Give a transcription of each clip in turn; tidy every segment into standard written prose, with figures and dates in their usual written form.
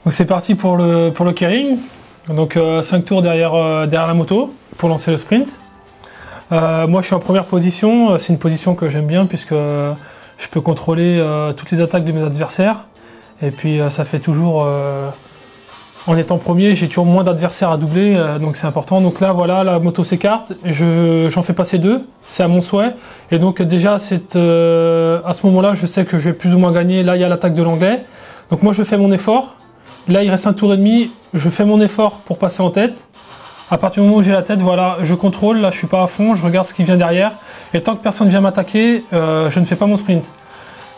Donc c'est parti pour le keirin. Donc 5 tours derrière la moto pour lancer le sprint. Moi je suis en première position, c'est une position que j'aime bien puisque je peux contrôler toutes les attaques de mes adversaires. Et puis ça fait toujours, en étant premier, j'ai toujours moins d'adversaires à doubler, donc c'est important. Donc là voilà, la moto s'écarte, j'en fais passer 2, c'est à mon souhait. Et donc déjà à ce moment-là, je sais que je vais plus ou moins gagner. Là il y a l'attaque de l'anglais. Donc moi je fais mon effort. Là il reste un tour et demi, je fais mon effort pour passer en tête. À partir du moment où j'ai la tête, voilà, je contrôle, là je suis pas à fond, je regarde ce qui vient derrière. Et tant que personne vient m'attaquer, je ne fais pas mon sprint.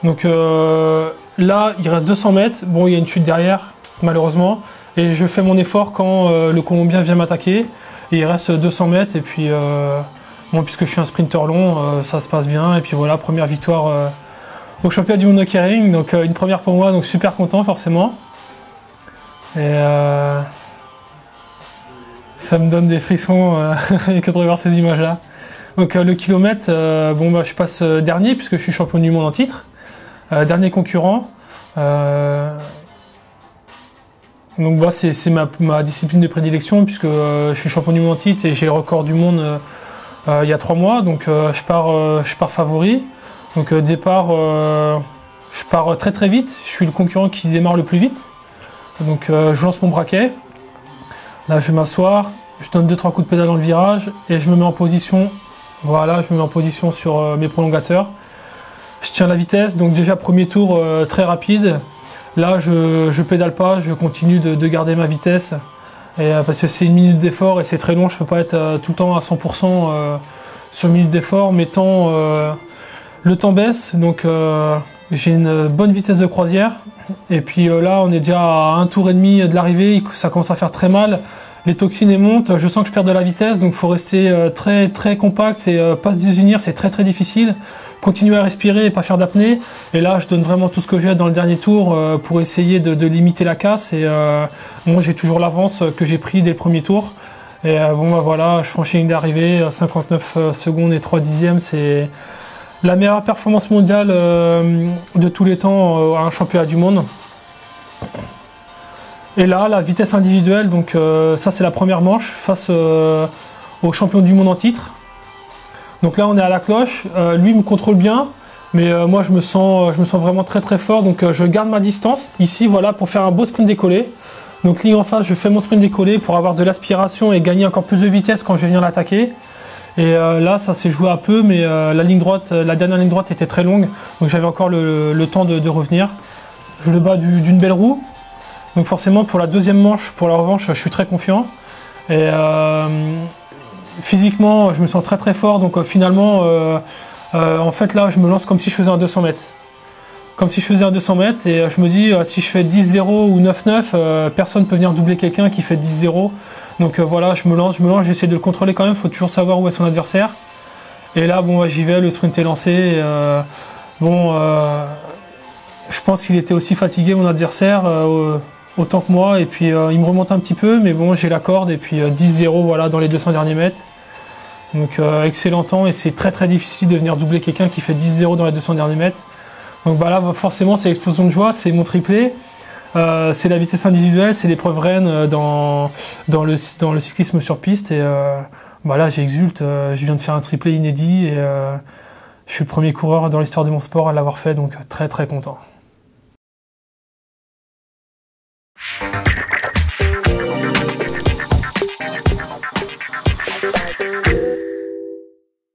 Donc là, il reste 200 mètres, bon il y a une chute derrière, malheureusement. Et je fais mon effort quand le Colombien vient m'attaquer. Et il reste 200 mètres, et puis bon, puisque je suis un sprinter long, ça se passe bien. Et puis voilà, première victoire au championnat du monde de keirin, donc une première pour moi, donc super content forcément. Et ça me donne des frissons quand on regarde ces images-là. Donc le kilomètre, bon, bah, je passe dernier puisque je suis champion du monde en titre. Dernier concurrent. Donc bah, c'est ma discipline de prédilection puisque je suis champion du monde en titre et j'ai le record du monde il y a 3 mois. Donc je pars favori. Donc départ, je pars très très vite. Je suis le concurrent qui démarre le plus vite. Donc je lance mon braquet. Là je vais m'asseoir, je donne 2-3 coups de pédale dans le virage et je me mets en position. Voilà, je me mets en position sur mes prolongateurs. Je tiens la vitesse, donc déjà premier tour très rapide. Là je pédale pas, je continue de garder ma vitesse. Et, parce que c'est 1 minute d'effort et c'est très long, je peux pas être tout le temps à 100% sur 1 minute d'effort. Mais le temps baisse, donc j'ai une bonne vitesse de croisière. Et puis là on est déjà à 1 tour et demi de l'arrivée, ça commence à faire très mal. Les toxines elles montent, je sens que je perds de la vitesse, donc il faut rester très très compact et pas se désunir, c'est très très difficile. Continuer à respirer et pas faire d'apnée. Et là je donne vraiment tout ce que j'ai dans le dernier tour pour essayer de limiter la casse. Et moi j'ai toujours l'avance que j'ai pris dès le premier tour. Et bon bah voilà, je franchis une ligne d'arrivée, 59 secondes et 3 dixièmes, c'est la meilleure performance mondiale de tous les temps à un championnat du monde. Et là, la vitesse individuelle, donc ça c'est la première manche face au champion du monde en titre. Donc là on est à la cloche, lui me contrôle bien, mais moi je me sens vraiment très très fort, donc je garde ma distance ici, voilà, pour faire un beau sprint décollé. Donc ligne en face, je fais mon sprint décollé pour avoir de l'aspiration et gagner encore plus de vitesse quand je vais venir l'attaquer. Et là ça s'est joué un peu, mais la dernière ligne droite était très longue, donc j'avais encore le temps de revenir. Je le bats d'une belle roue. Donc forcément pour la deuxième manche, pour la revanche, je suis très confiant. Et physiquement, je me sens très très fort. Donc finalement, en fait là, je me lance comme si je faisais un 200 mètres. Comme si je faisais un 200 mètres. Et je me dis, si je fais 10-0 ou 9-9, personne ne peut venir doubler quelqu'un qui fait 10-0. Donc voilà, je me lance, j'essaie de le contrôler quand même. Il faut toujours savoir où est son adversaire. Et là, bon, j'y vais, le sprint est lancé. Et, je pense qu'il était aussi fatigué, mon adversaire, autant que moi, et puis il me remonte un petit peu, mais bon, j'ai la corde, et puis 10-0 voilà, dans les 200 derniers mètres. Donc excellent temps, et c'est très très difficile de venir doubler quelqu'un qui fait 10-0 dans les 200 derniers mètres. Donc bah, là forcément c'est l'explosion de joie, c'est mon triplé, c'est la vitesse individuelle, c'est l'épreuve reine dans le cyclisme sur piste, et bah, là j'exulte, je viens de faire un triplé inédit, et je suis le premier coureur dans l'histoire de mon sport à l'avoir fait, donc très très content.